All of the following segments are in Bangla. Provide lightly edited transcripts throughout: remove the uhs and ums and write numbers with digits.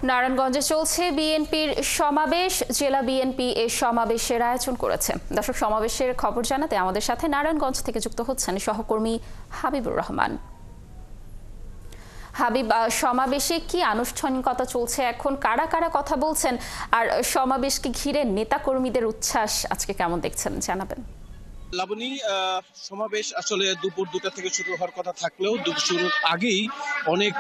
নারায়ণগঞ্জে চলছে বিএনপির সমাবেশ। জেলা বিএনপি এই সমাবেশের আয়োজন করেছে। দর্শক, সমাবেশের খবর জানাতে আমাদের সাথে নারায়ণগঞ্জ থেকে যুক্ত হচ্ছেন সহকর্মী হাবিবুর রহমান। হাবিব, সমাবেশে কি আনুষ্ঠানিকতা চলছে এখন, কারা কারা কথা বলছেন, আর সমাবেশকে ঘিরে নেতাকর্মীদের উচ্ছ্বাস আজকে কেমন দেখছেন জানাবেন। লাবণী, সমাবেশ আসলে দুপুর 2টা থেকে শুরু হওয়ার কথা থাকলেও শুরুর আগেই অনেক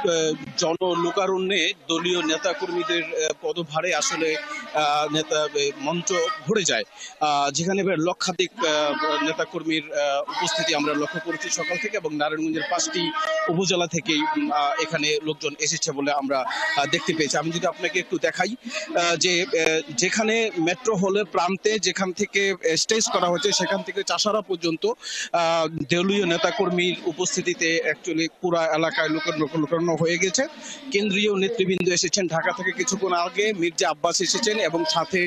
লোকারণ্যে দলীয় নেতাকর্মীদের পদভারে আসলে নেতা মঞ্চ ভরে যায়, যেখানে লক্ষাধিক নেতাকর্মীর উপস্থিতি আমরা লক্ষ্য করেছি সকাল থেকে, এবং নারায়ণগঞ্জের 5টি উপজেলা থেকেই এখানে লোকজন এসেছে বলে আমরা দেখতে পেয়েছি। আমি যদি আপনাকে একটু দেখাই যে যেখানে মেট্রো হলের প্রান্তে যেখান থেকে স্টেজ করা হয়েছে সেখান থেকে চাষারা পর্যন্ত দলীয় নেতাকর্মীর উপস্থিতিতে অ্যাকচুয়ালি পুরো এলাকায় লোকারণ্য হয়ে গেছে। কেন্দ্রীয় নেতৃবৃন্দ এসেছেন, ঢাকা থেকে কিছুক্ষণ আগে মির্জা আব্বাস এসেছেন, এবং সাথে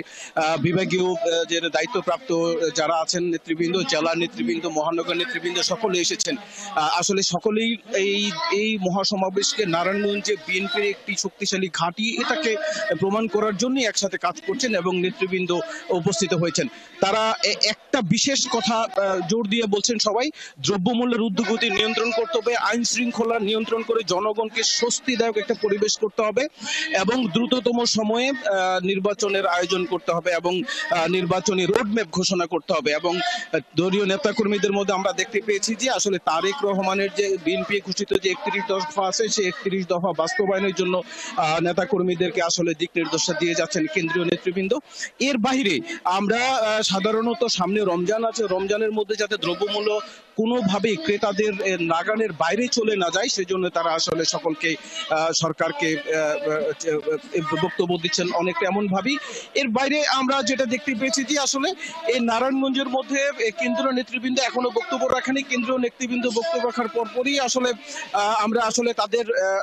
বিভাগীয় যে দায়িত্বপ্রাপ্ত যারা আছেন নেতৃবৃন্দ, জেলা নেতৃবৃন্দ, মহানগর নেতৃবৃন্দ সকলে এসেছেন। আসলে সকলেই এই মহাসমাবেশকে নারায়ণগঞ্জে বিএনপির একটি শক্তিশালী ঘাঁটি এটাকে প্রমাণ করার জন্য একসাথে কাজ করছেন, এবং নেতৃবৃন্দ উপস্থিত হয়েছেন। তারা একটা বিশেষ কথা জোর দিয়ে বলছেন, সবাই দ্রব্যমূল্যের ঊর্ধ্বগতি নিয়ন্ত্রণ করতে হবে, আইন শৃঙ্খলা নিয়ন্ত্রণ করে জনগণকে স্বস্তিদায়ক একটা পরিবেশ করতে হবে, এবং দ্রুততম সময়ে নির্বাচনের আয়োজন করতে হবে, এবং নির্বাচনী রোডম্যাপ ঘোষণা করতে হবে। এবং দলীয় নেতাকর্মীদের মধ্যে আমরা দেখতে পেয়েছি যে আসলে তারেক রহমানের যে বিএনপি ঘোষিত যে 31 দফা আছে, সেই 31 দফা বাস্তবায়নের জন্য নেতাকর্মীদেরকে আসলে দিক নির্দেশনা দিয়ে যাচ্ছেন কেন্দ্রীয় নেতৃবৃন্দ। এর বাইরে আমরা সাধারণত সামনে রমজান আছে, রমজানের মধ্যে যাতে দ্রব্যমূল্য কোনোভাবেই ক্রেতাদের নাগালের বাইরে চলে না যায়, সেজন্য তারা আসলে সকলকে সরকারকে বক্তব্য দিচ্ছেন অনেকটা এমন ভাবেই। এর বাইরে আমরা যেটা দেখতে পেয়েছি যে আসলে এই নারায়ণগঞ্জের মধ্যে কেন্দ্রীয় নেতৃবৃন্দ এখনো বক্তব্য রাখেনি। কেন্দ্রীয় নেতৃবৃন্দ বক্তব্য রাখার পরপরই আসলে আমরা আসলে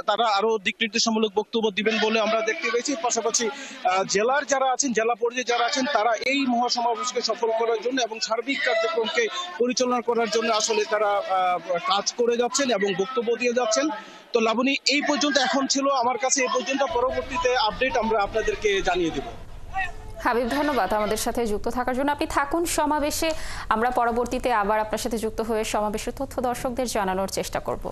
তারা আরো দিক নির্দেশামূলক বক্তব্য দিবেন বলে আমরা দেখতে পেয়েছি। পাশাপাশি জেলার যারা আছেন, জেলা পর্যায়ে যারা আছেন, তারা এই মহাসমাবেশকে সফল করার জন্য এবং সার্বিক কার্যক্রমকে পরিচালনা করার জন্য আসলে তারা কাজ করে যাচ্ছেন এবং বক্তব্য দিয়ে যাচ্ছেন। তো লাবণী, এই পর্যন্ত এখন ছিল আমার কাছে, এই পর্যন্ত। পরবর্তীতে আপডেট আমরা আপনাদেরকে জানিয়ে দেব। হাবিব, ধন্যবাদ আমাদের সাথে যুক্ত থাকার জন্য। আপনি থাকুন সমাবেশে, আমরা পরবর্তীতে আবার আপনার সাথে যুক্ত হয়ে সমাবেশের তথ্য দর্শকদের জানানোর চেষ্টা করব।